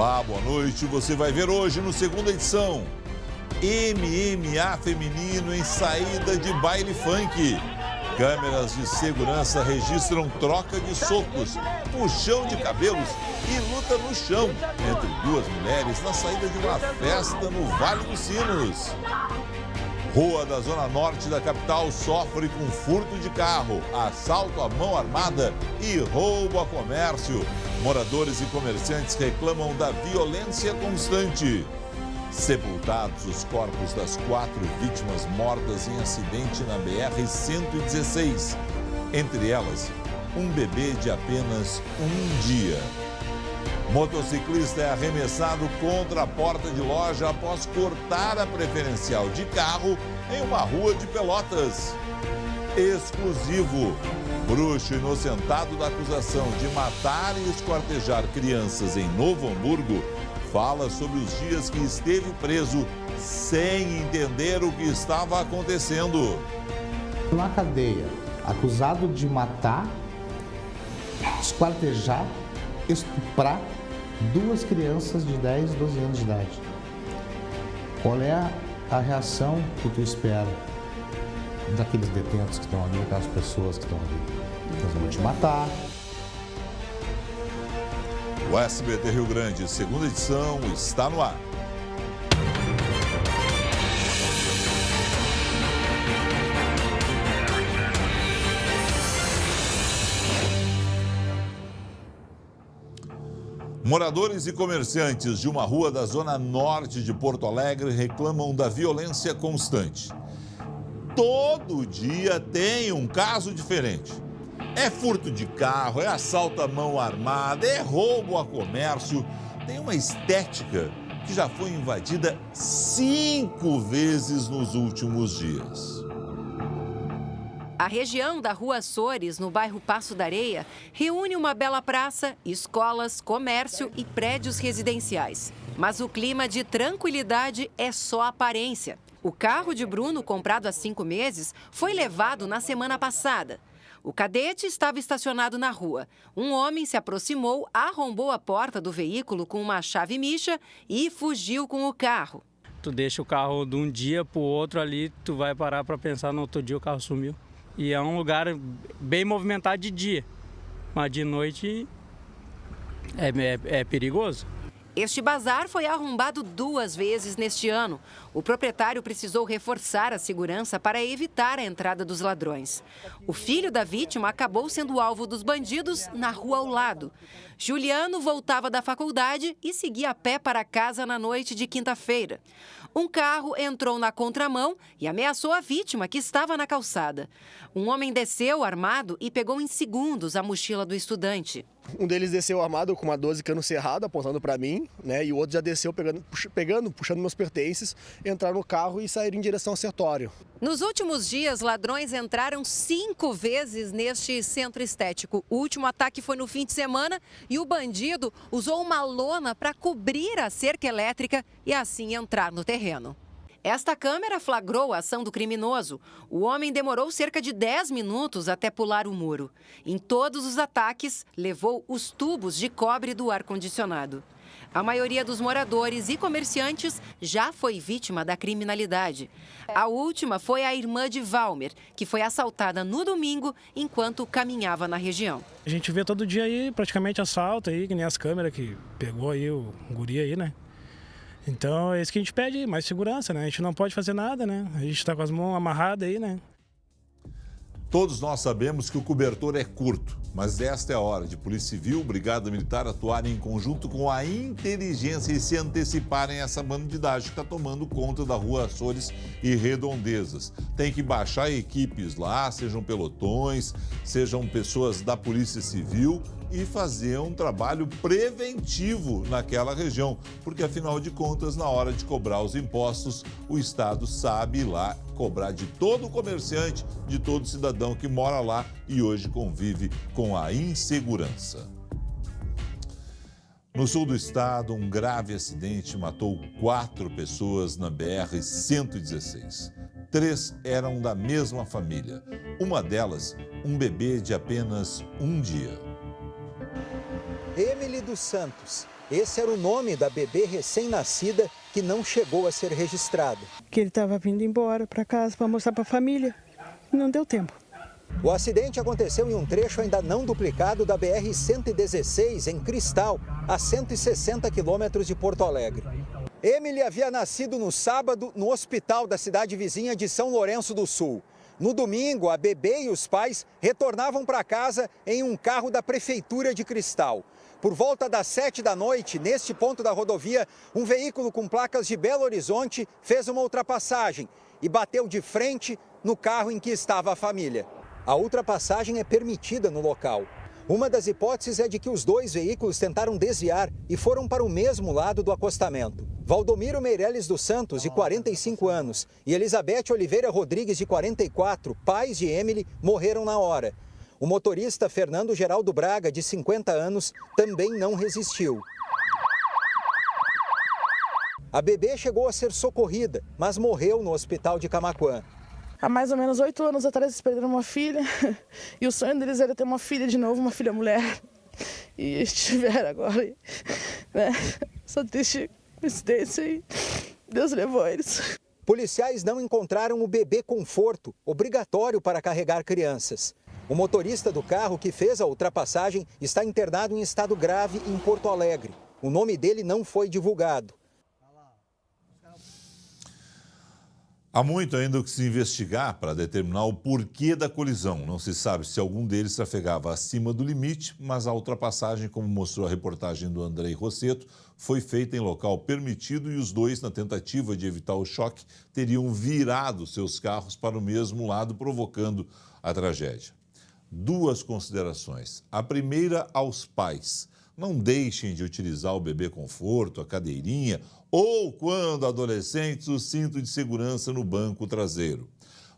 Olá, boa noite. Você vai ver hoje no segunda edição. MMA feminino em saída de baile funk. Câmeras de segurança registram troca de socos, puxão de cabelos e luta no chão entre duas mulheres na saída de uma festa no Vale dos Sinos. Rua da Zona Norte da capital sofre com furto de carro, assalto à mão armada e roubo a comércio. Moradores e comerciantes reclamam da violência constante. Sepultados os corpos das 4 vítimas mortas em acidente na BR-116. Entre elas, um bebê de apenas um dia. Motociclista é arremessado contra a porta de loja após cortar a preferencial de carro em uma rua de Pelotas. Exclusivo. Bruxo inocentado da acusação de matar e esquartejar crianças em Novo Hamburgo fala sobre os dias que esteve preso sem entender o que estava acontecendo. Na cadeia, acusado de matar, esquartejar, estuprar 2 crianças de 10 e 12 anos de idade. Qual é a reação que tu espera daqueles detentos que estão ali, daquelas pessoas que estão ali? Eles vão te matar. O SBT Rio Grande, segunda edição, está no ar. Moradores e comerciantes de uma rua da Zona Norte de Porto Alegre reclamam da violência constante. Todo dia tem um caso diferente. É furto de carro, é assalto à mão armada, é roubo a comércio. Tem uma estética que já foi invadida 5 vezes nos últimos dias. A região da Rua Açores, no bairro Passo da Areia, reúne uma bela praça, escolas, comércio e prédios residenciais. Mas o clima de tranquilidade é só aparência. O carro de Bruno, comprado há 5 meses, foi levado na semana passada. O cadete estava estacionado na rua. Um homem se aproximou, arrombou a porta do veículo com uma chave micha e fugiu com o carro. Tu deixa o carro de um dia para o outro ali, tu vai parar para pensar no outro dia o carro sumiu. E é um lugar bem movimentado de dia, mas de noite é perigoso. Este bazar foi arrombado 2 vezes neste ano. O proprietário precisou reforçar a segurança para evitar a entrada dos ladrões. O filho da vítima acabou sendo alvo dos bandidos na rua ao lado. Juliano voltava da faculdade e seguia a pé para casa na noite de quinta-feira. Um carro entrou na contramão e ameaçou a vítima, que estava na calçada. Um homem desceu armado e pegou em segundos a mochila do estudante. Um deles desceu armado com uma 12 cano cerrado, apontando para mim, né? E o outro já desceu puxando meus pertences, entraram no carro e saíram em direção ao sertório. Nos últimos dias, ladrões entraram 5 vezes neste centro estético. O último ataque foi no fim de semana e o bandido usou uma lona para cobrir a cerca elétrica e assim entrar no terreno. Esta câmera flagrou a ação do criminoso. O homem demorou cerca de 10 minutos até pular o muro. Em todos os ataques, levou os tubos de cobre do ar-condicionado. A maioria dos moradores e comerciantes já foi vítima da criminalidade. A última foi a irmã de Valmer, que foi assaltada no domingo enquanto caminhava na região. A gente vê todo dia aí praticamente assalto aí, que nem as câmeras que pegou aí o guri aí, né? Então é isso que a gente pede, mais segurança, né? A gente não pode fazer nada, né? A gente está com as mãos amarradas aí, né? Todos nós sabemos que o cobertor é curto, mas esta é a hora de Polícia Civil, Brigada Militar atuarem em conjunto com a inteligência e se anteciparem a essa bandidagem que está tomando conta da Rua Açores e Redondezas. Tem que baixar equipes lá, sejam pelotões, sejam pessoas da Polícia Civil e fazer um trabalho preventivo naquela região, porque afinal de contas, na hora de cobrar os impostos, o Estado sabe ir lá cobrar de todo comerciante, de todo cidadão que mora lá e hoje convive com a insegurança. No sul do estado, um grave acidente matou 4 pessoas na BR-116. 3 eram da mesma família. Uma delas, um bebê de apenas um dia. Emily dos Santos Esse era o nome da bebê recém-nascida que não chegou a ser registrada. Que ele estava vindo embora para casa para mostrar para a família. Não deu tempo. O acidente aconteceu em um trecho ainda não duplicado da BR-116, em Cristal, a 160 quilômetros de Porto Alegre. Emily havia nascido no sábado no hospital da cidade vizinha de São Lourenço do Sul. No domingo, a bebê e os pais retornavam para casa em um carro da Prefeitura de Cristal. Por volta das 7 da noite, neste ponto da rodovia, um veículo com placas de Belo Horizonte fez uma ultrapassagem e bateu de frente no carro em que estava a família. A ultrapassagem é permitida no local. Uma das hipóteses é de que os dois veículos tentaram desviar e foram para o mesmo lado do acostamento. Valdomiro Meirelles dos Santos, de 45 anos, e Elizabeth Oliveira Rodrigues, de 44, pais de Emily, morreram na hora. O motorista Fernando Geraldo Braga, de 50 anos, também não resistiu. A bebê chegou a ser socorrida, mas morreu no hospital de Camaquã. Há mais ou menos 8 anos atrás eles perderam uma filha e o sonho deles era ter uma filha de novo, uma filha mulher. E eles tiveram agora, né? Só triste coincidência e Deus levou eles. Policiais não encontraram o bebê conforto, obrigatório para carregar crianças. O motorista do carro que fez a ultrapassagem está internado em estado grave em Porto Alegre. O nome dele não foi divulgado. Há muito ainda o que se investigar para determinar o porquê da colisão. Não se sabe se algum deles trafegava acima do limite, mas a ultrapassagem, como mostrou a reportagem do Andrei Rosseto, foi feita em local permitido e os dois, na tentativa de evitar o choque, teriam virado seus carros para o mesmo lado, provocando a tragédia. Duas considerações. A primeira, aos pais. Não deixem de utilizar o bebê conforto, a cadeirinha ou, quando adolescentes, o cinto de segurança no banco traseiro.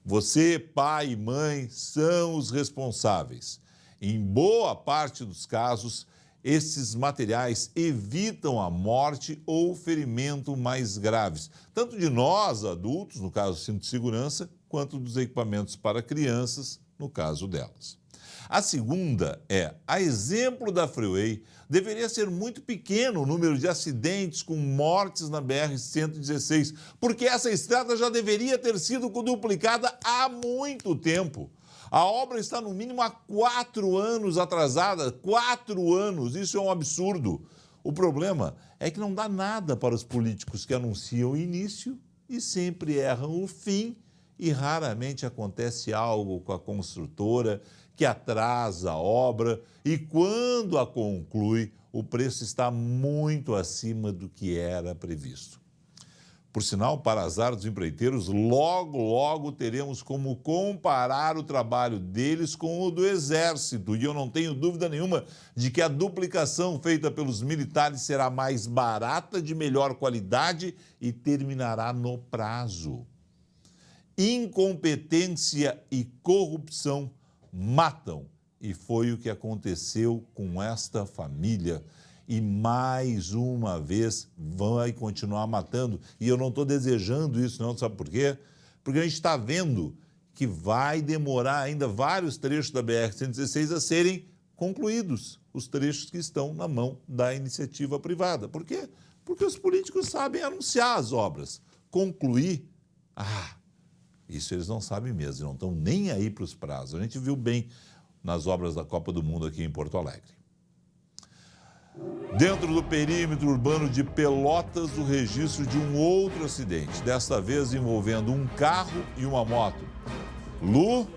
Você, pai e mãe, são os responsáveis. Em boa parte dos casos, esses materiais evitam a morte ou ferimento mais graves, tanto de nós, adultos, no caso do cinto de segurança, quanto dos equipamentos para crianças, no caso delas. A segunda é, a exemplo da Freeway, deveria ser muito pequeno o número de acidentes com mortes na BR-116, porque essa estrada já deveria ter sido duplicada há muito tempo. A obra está no mínimo há 4 anos atrasada, 4 anos, isso é um absurdo. O problema é que não dá nada para os políticos que anunciam o início e sempre erram o fim e raramente acontece algo com a construtora que atrasa a obra e, quando a conclui, o preço está muito acima do que era previsto. Por sinal, para azar dos empreiteiros, logo teremos como comparar o trabalho deles com o do Exército. E eu não tenho dúvida nenhuma de que a duplicação feita pelos militares será mais barata, de melhor qualidade e terminará no prazo. Incompetência e corrupção matam, e foi o que aconteceu com esta família. E mais uma vez vai continuar matando. E eu não estou desejando isso, não, sabe por quê? Porque a gente está vendo que vai demorar ainda vários trechos da BR-116 a serem concluídos, os trechos que estão na mão da iniciativa privada. Por quê? Porque os políticos sabem anunciar as obras. Concluir, isso eles não sabem mesmo, não estão nem aí para os prazos. A gente viu bem nas obras da Copa do Mundo aqui em Porto Alegre. Dentro do perímetro urbano de Pelotas, o registro de um outro acidente, desta vez envolvendo um carro e uma moto. Lu,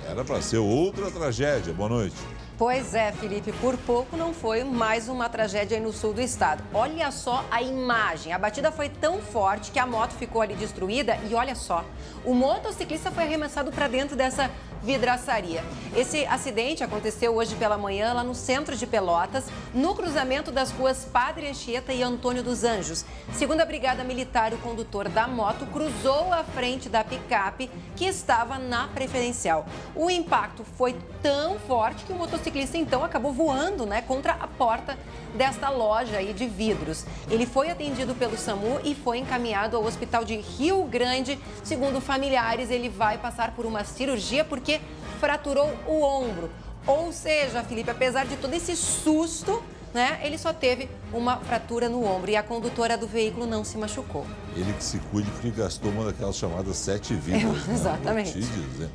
era para ser outra tragédia. Boa noite. Pois é, Felipe, por pouco não foi mais uma tragédia aí no sul do estado. Olha só a imagem, a batida foi tão forte que a moto ficou ali destruída e olha só, o motociclista foi arremessado para dentro dessa vidraçaria. Esse acidente aconteceu hoje pela manhã lá no centro de Pelotas, no cruzamento das ruas Padre Anchieta e Antônio dos Anjos. Segundo a Brigada Militar, o condutor da moto cruzou a frente da picape que estava na preferencial. O impacto foi tão forte que o motociclista então acabou voando, contra a porta desta loja aí de vidros. Ele foi atendido pelo SAMU e foi encaminhado ao hospital de Rio Grande. Segundo familiares, ele vai passar por uma cirurgia porque fraturou o ombro. Ou seja, Felipe, apesar de todo esse susto, né, ele só teve uma fratura no ombro e a condutora do veículo não se machucou. Ele que se cuide porque gastou uma daquelas chamadas 7 vidas. Exatamente. Né?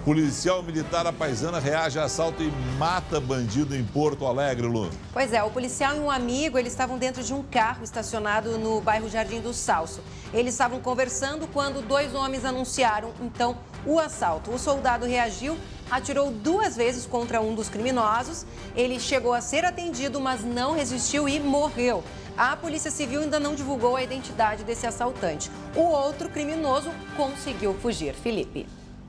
Policial militar à paisana reage a assalto e mata bandido em Porto Alegre, Lu. Pois é, o policial e um amigo, eles estavam dentro de um carro estacionado no bairro Jardim do Salso. Eles estavam conversando quando 2 homens anunciaram, então, o assalto. O soldado reagiu, atirou 2 vezes contra um dos criminosos. Ele chegou a ser atendido, mas não resistiu e morreu. A Polícia Civil ainda não divulgou a identidade desse assaltante. O outro criminoso conseguiu fugir. Felipe.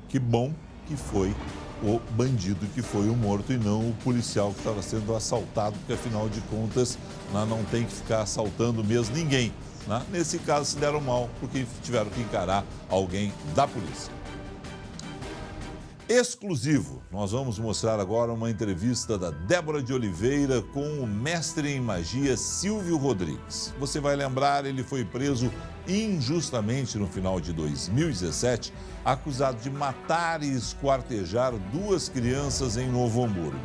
Que bom que foi o bandido que foi o morto e não o policial que estava sendo assaltado, porque afinal de contas não tem que ficar assaltando mesmo ninguém. Né? Nesse caso se deram mal porque tiveram que encarar alguém da polícia. Exclusivo, nós vamos mostrar agora uma entrevista da Débora de Oliveira com o mestre em magia Silvio Rodrigues. Você vai lembrar, ele foi preso injustamente no final de 2017, acusado de matar e esquartejar 2 crianças em Novo Hamburgo.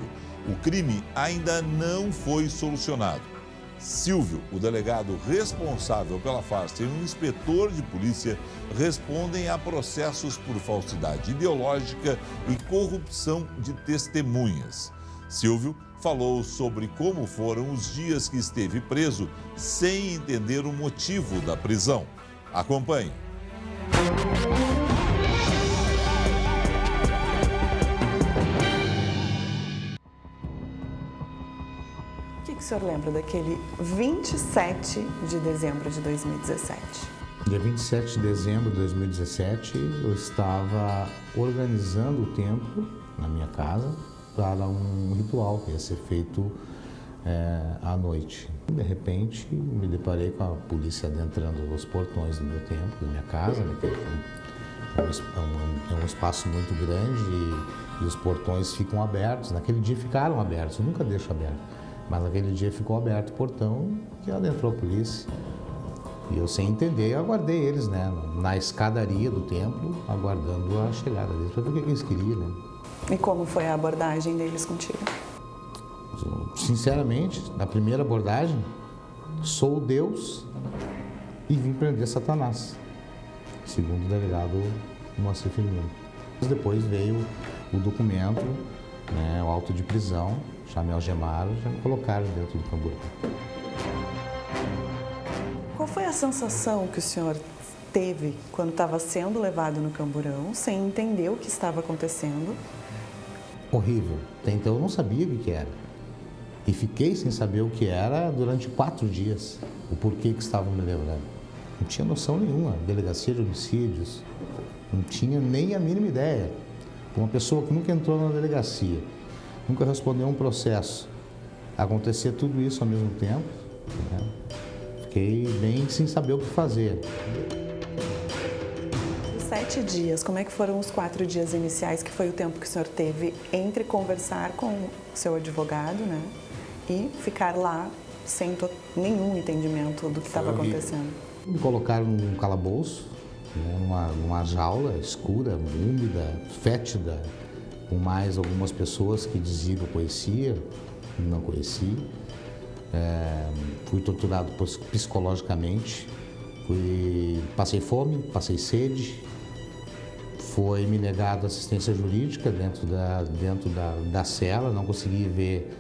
O crime ainda não foi solucionado. Silvio, o delegado responsável pela farsa e um inspetor de polícia respondem a processos por falsidade ideológica e corrupção de testemunhas. Silvio falou sobre como foram os dias que esteve preso sem entender o motivo da prisão. Acompanhe. O que o senhor lembra daquele 27 de dezembro de 2017? Dia 27 de dezembro de 2017, eu estava organizando o templo na minha casa para um ritual que ia ser feito à noite. De repente, me deparei com a polícia adentrando os portões do meu templo, da minha casa, né, que é um espaço muito grande e os portões ficam abertos. Naquele dia ficaram abertos, eu nunca deixo aberto. Mas naquele dia ficou aberto o portão e adentrou a polícia. E eu, sem entender, eu aguardei eles, né, na escadaria do templo, aguardando a chegada deles, para ver o que eles queriam, né. E como foi a abordagem deles contigo? Sinceramente, na primeira abordagem, sou Deus e vim prender Satanás, segundo o delegado Moacir Firmino. Depois veio o documento, né, o auto de prisão, já me algemaram, já me colocaram dentro do camburão. Qual foi a sensação que o senhor teve quando estava sendo levado no camburão, sem entender o que estava acontecendo? Horrível. Até então eu não sabia o que era. E fiquei sem saber o que era durante 4 dias, o porquê que estavam me levando. Não tinha noção nenhuma. Delegacia de homicídios, não tinha nem a mínima ideia. Uma pessoa que nunca entrou na delegacia, nunca respondeu um processo, acontecia tudo isso ao mesmo tempo, né? Fiquei bem sem saber o que fazer. Os 7 dias, como é que foram os 4 dias iniciais, que foi o tempo que o senhor teve entre conversar com o seu advogado, né, e ficar lá sem nenhum entendimento do que estava acontecendo? Me colocaram num calabouço, né, numa jaula escura, úmida, fétida, com mais algumas pessoas que diziam que eu conhecia, não conheci. Fui torturado psicologicamente, passei fome, passei sede, foi me negado assistência jurídica dentro da cela, não consegui ver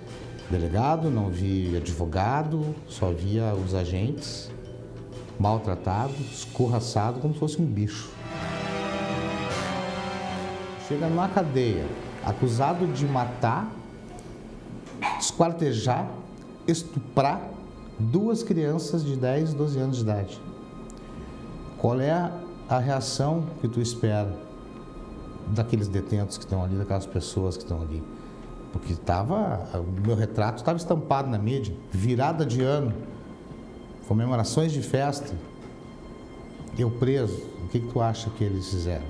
delegado, não vi advogado, só via os agentes, maltratado, escorraçado como se fosse um bicho. Chega na cadeia, acusado de matar, esquartejar, estuprar 2 crianças de 10 e 12 anos de idade. Qual é a reação que tu espera daqueles detentos que estão ali, daquelas pessoas que estão ali? Porque o meu retrato estava estampado na mídia, virada de ano, comemorações de festa. Eu preso, o que tu acha que eles fizeram?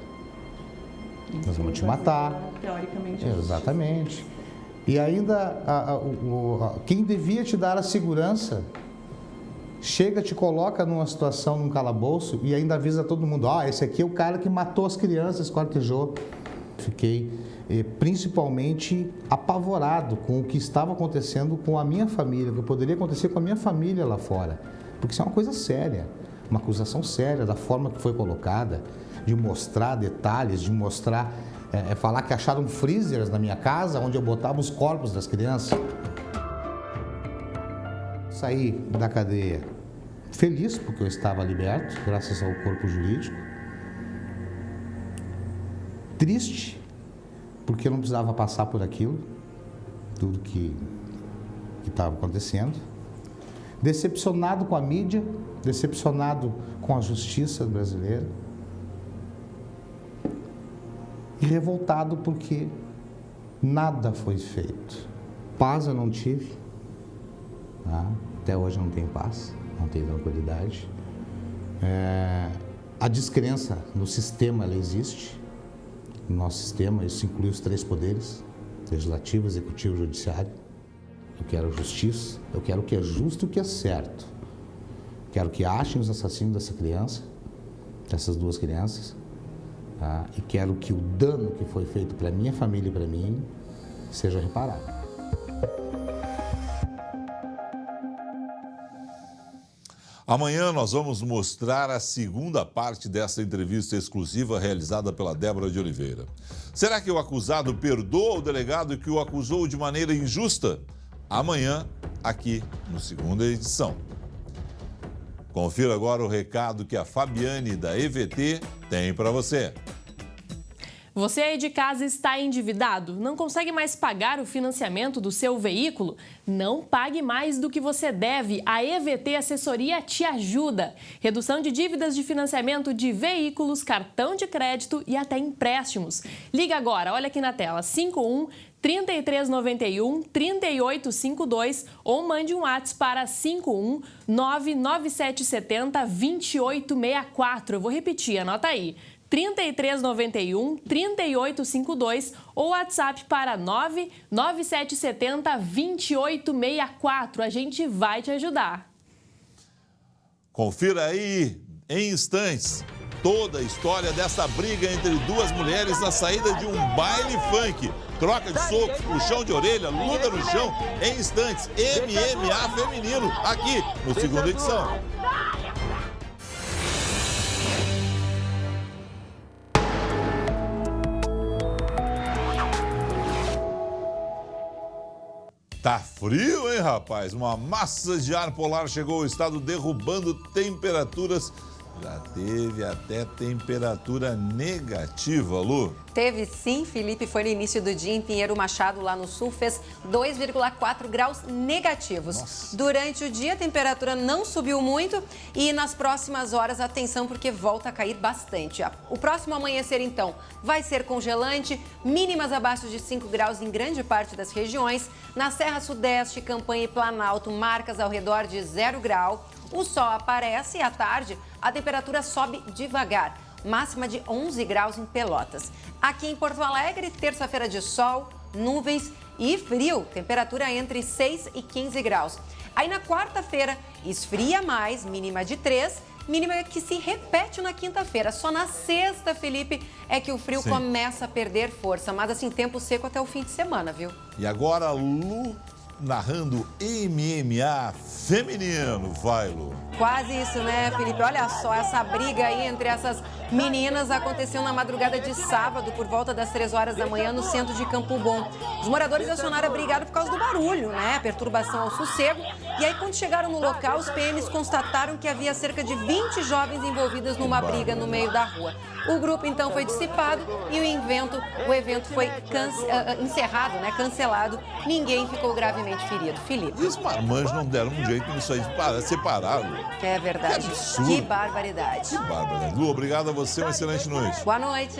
Nós vamos te matar. Teoricamente. Exatamente. E ainda quem devia te dar a segurança chega, te coloca numa situação, num calabouço e ainda avisa todo mundo: esse aqui é o cara que matou as crianças, esquartejou. Fiquei principalmente apavorado com o que estava acontecendo com a minha família, o que poderia acontecer com a minha família lá fora. Porque isso é uma coisa séria, uma acusação séria da forma que foi colocada, de mostrar detalhes, de mostrar, falar que acharam freezers na minha casa, onde eu botava os corpos das crianças. Saí da cadeia feliz, porque eu estava liberto, graças ao corpo jurídico. Triste, porque eu não precisava passar por aquilo, tudo que estava acontecendo. Decepcionado com a mídia, decepcionado com a justiça brasileira. E revoltado porque nada foi feito. Paz eu não tive, tá? Até hoje não tenho paz, não tenho tranquilidade. A descrença no sistema, ela existe. No nosso sistema, isso inclui os 3 poderes, legislativo, executivo e judiciário. Eu quero justiça, eu quero o que é justo e o que é certo. Quero que achem os assassinos dessa criança, dessas 2 crianças, tá? E quero que o dano que foi feito para minha família e para mim seja reparado. Amanhã nós vamos mostrar a segunda parte dessa entrevista exclusiva realizada pela Débora de Oliveira. Será que o acusado perdoa o delegado que o acusou de maneira injusta? Amanhã, aqui no Segunda Edição. Confira agora o recado que a Fabiane da EVT tem para você. Você aí de casa está endividado? Não consegue mais pagar o financiamento do seu veículo? Não pague mais do que você deve. A EVT Assessoria te ajuda. Redução de dívidas de financiamento de veículos, cartão de crédito e até empréstimos. Liga agora, olha aqui na tela, 51 3391 3852 ou mande um WhatsApp para 51 99770 2864. Eu vou repetir, anota aí. 3391 3852 ou WhatsApp para 99770 2864. A gente vai te ajudar. Confira aí, em instantes, toda a história dessa briga entre 2 mulheres na saída de um baile funk. Troca de socos, puxão de orelha, luta no chão. Em instantes, MMA feminino, aqui no Segunda Edição. Tá frio, hein, rapaz? Uma massa de ar polar chegou ao estado derrubando temperaturas. Já teve até temperatura negativa, Lu. Teve sim, Felipe. Foi no início do dia em Pinheiro Machado, lá no sul, fez 2,4 graus negativos. Nossa. Durante o dia, a temperatura não subiu muito e nas próximas horas, atenção, porque volta a cair bastante. O próximo amanhecer, então, vai ser congelante, mínimas abaixo de 5 graus em grande parte das regiões. Na Serra Sudeste, Campanha e Planalto, marcas ao redor de 0 grau. O sol aparece e à tarde a temperatura sobe devagar, máxima de 11 graus em Pelotas. Aqui em Porto Alegre, terça-feira de sol, nuvens e frio, temperatura entre 6 e 15 graus. Aí na quarta-feira, esfria mais, mínima de 3, mínima que se repete na quinta-feira. Só na sexta, Felipe, é que o frio começa a perder força, mas assim, tempo seco até o fim de semana, viu? E agora, Lu narrando MMA feminino, vai, Lu. Quase isso, né, Felipe? Olha só, essa briga aí entre essas meninas aconteceu na madrugada de sábado, por volta das 3 horas da manhã, no centro de Campo Bom. Os moradores acionaram a brigada por causa do barulho, né? Perturbação ao sossego. E aí, quando chegaram no local, os PMs constataram que havia cerca de 20 jovens envolvidas numa briga no meio da rua. O grupo, então, foi dissipado e o evento foi encerrado, né? Cancelado. Ninguém ficou gravemente ferido. Felipe. E os marmanjos não deram um jeito nisso aí de separar, Lu. É verdade. Que barbaridade. Que barbaridade. Lu, obrigado a você, uma excelente noite. Boa noite.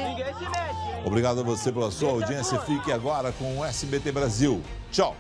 Obrigado a você pela sua audiência. Fique agora com o SBT Brasil. Tchau.